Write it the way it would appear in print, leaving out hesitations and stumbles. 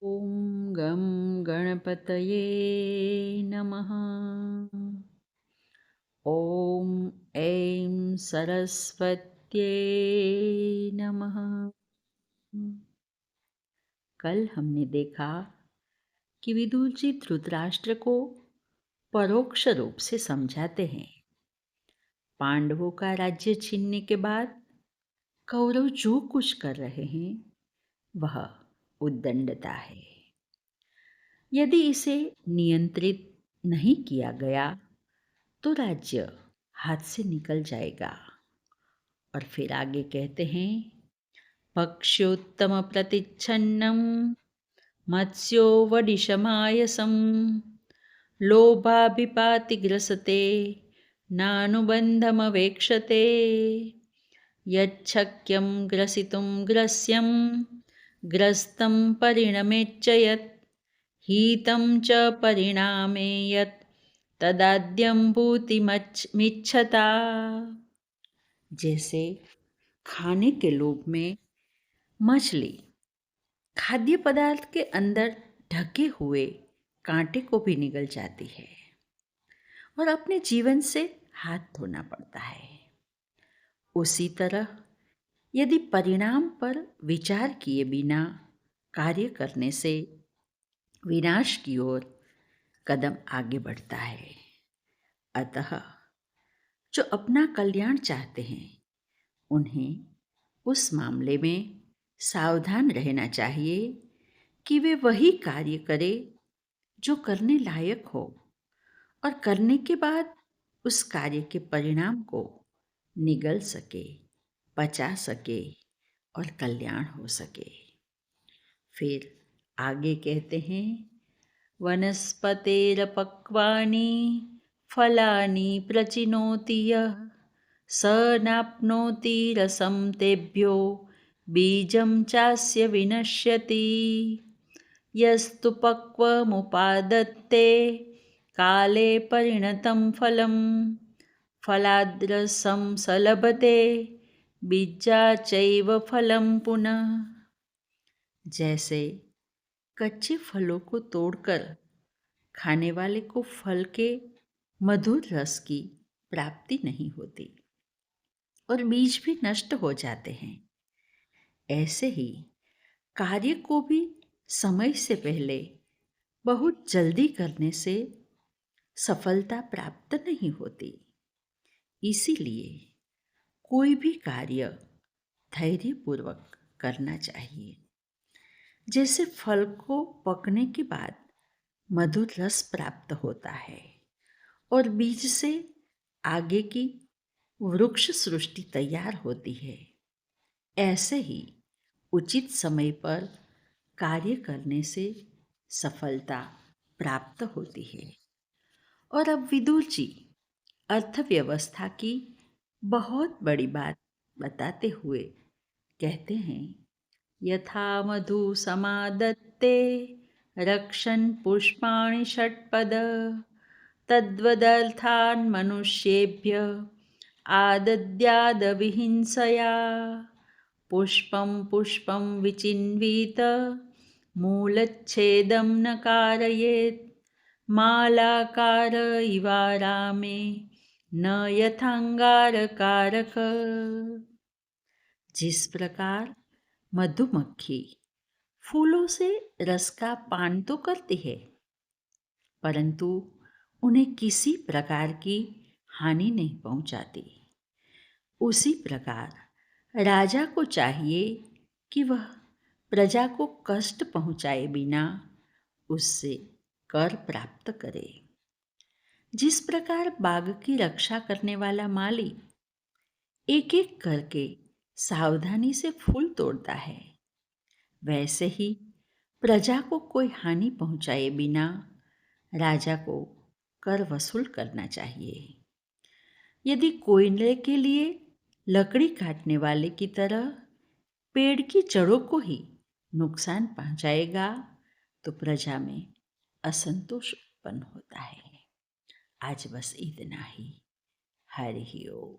ॐ गं गणपतये नमः। ॐ ऐं सरस्वत्यै नमः। कल हमने देखा कि विदुर जी धृतराष्ट्र को परोक्ष रूप से समझाते हैं। पांडवों का राज्य छीनने के बाद कौरव जो कुछ कर रहे हैं वह उद्दंडता है। यदि इसे नियंत्रित नहीं किया गया तो राज्य हाथ से निकल जाएगा। और फिर आगे कहते हैं, पक्ष्योत्तम प्रतिच्छन्नम मत्स्यो वडिशमायसम लोभाभिपातिग्रसते नानुबन्धमवेक्षते यच्छक्यं ग्रसितुं ग्रस्यं ग्रस्तं परिणमेच्च यत् हीतं च परिणामे यत् तदाद्यं भूतिमिच्छता। जैसे खाने के लोभ में मछली खाद्य पदार्थ के अंदर ढके हुए कांटे को भी निगल जाती है और अपने जीवन से हाथ धोना पड़ता है। उसी तरह यदि परिणाम पर विचार किए बिना कार्य करने से विनाश की ओर कदम आगे बढ़ता है। अतः जो अपना कल्याण चाहते हैं उन्हें उस मामले में सावधान रहना चाहिए कि वे वही कार्य करें जो करने लायक हो और करने के बाद उस कार्य के परिणाम को निगल सके, पचा सके और कल्याण हो सके। फिर आगे कहते हैं, वनस्पतेरपक्वानि फलानि प्रचिनोति यः स नाप्नोति रसं तेभ्यो बीजं चास्य विनश्यति यस्तु पक्वमुपादत्ते काले परिणतं फलं फलाद्रसं सलभते बीजाचैव फलं पुनः। जैसे कच्चे फलों को तोड़कर खाने वाले को फल के मधुर रस की प्राप्ति नहीं होती और बीज भी नष्ट हो जाते हैं, ऐसे ही कार्य को भी समय से पहले बहुत जल्दी करने से सफलता प्राप्त नहीं होती। इसीलिए कोई भी कार्य धैर्यपूर्वक करना चाहिए। जैसे फल को पकने के बाद मधुर रस प्राप्त होता है और बीज से आगे की वृक्ष सृष्टि तैयार होती है, ऐसे ही उचित समय पर कार्य करने से सफलता प्राप्त होती है। और अब विदुर जी अर्थव्यवस्था की बहुत बड़ी बात बताते हुए कहते हैं, यथा मधु समादत्ते रक्षन् पुष्पाणि षट्पद तद्वदर्थान् मनुष्येभ्य आदद्यादविहिंसया पुष्पं पुष्पं विचिन्वित मूलच्छेदं न कारयेत् मालाकार इवारामे न यथांगारकारक। जिस प्रकार मधुमक्खी फूलों से रस का पान तो करती है परंतु उन्हें किसी प्रकार की हानि नहीं पहुंचाती, उसी प्रकार राजा को चाहिए कि वह प्रजा को कष्ट पहुंचाए बिना उससे कर प्राप्त करे। जिस प्रकार बाग की रक्षा करने वाला माली एक एक करके सावधानी से फूल तोड़ता है, वैसे ही प्रजा को कोई हानि पहुंचाए बिना राजा को कर वसूल करना चाहिए। यदि कोयले के लिए लकड़ी काटने वाले की तरह पेड़ की जड़ों को ही नुकसान पहुंचाएगा तो प्रजा में असंतोष उत्पन्न होता है। आज बस इतना ही। हरि ओम।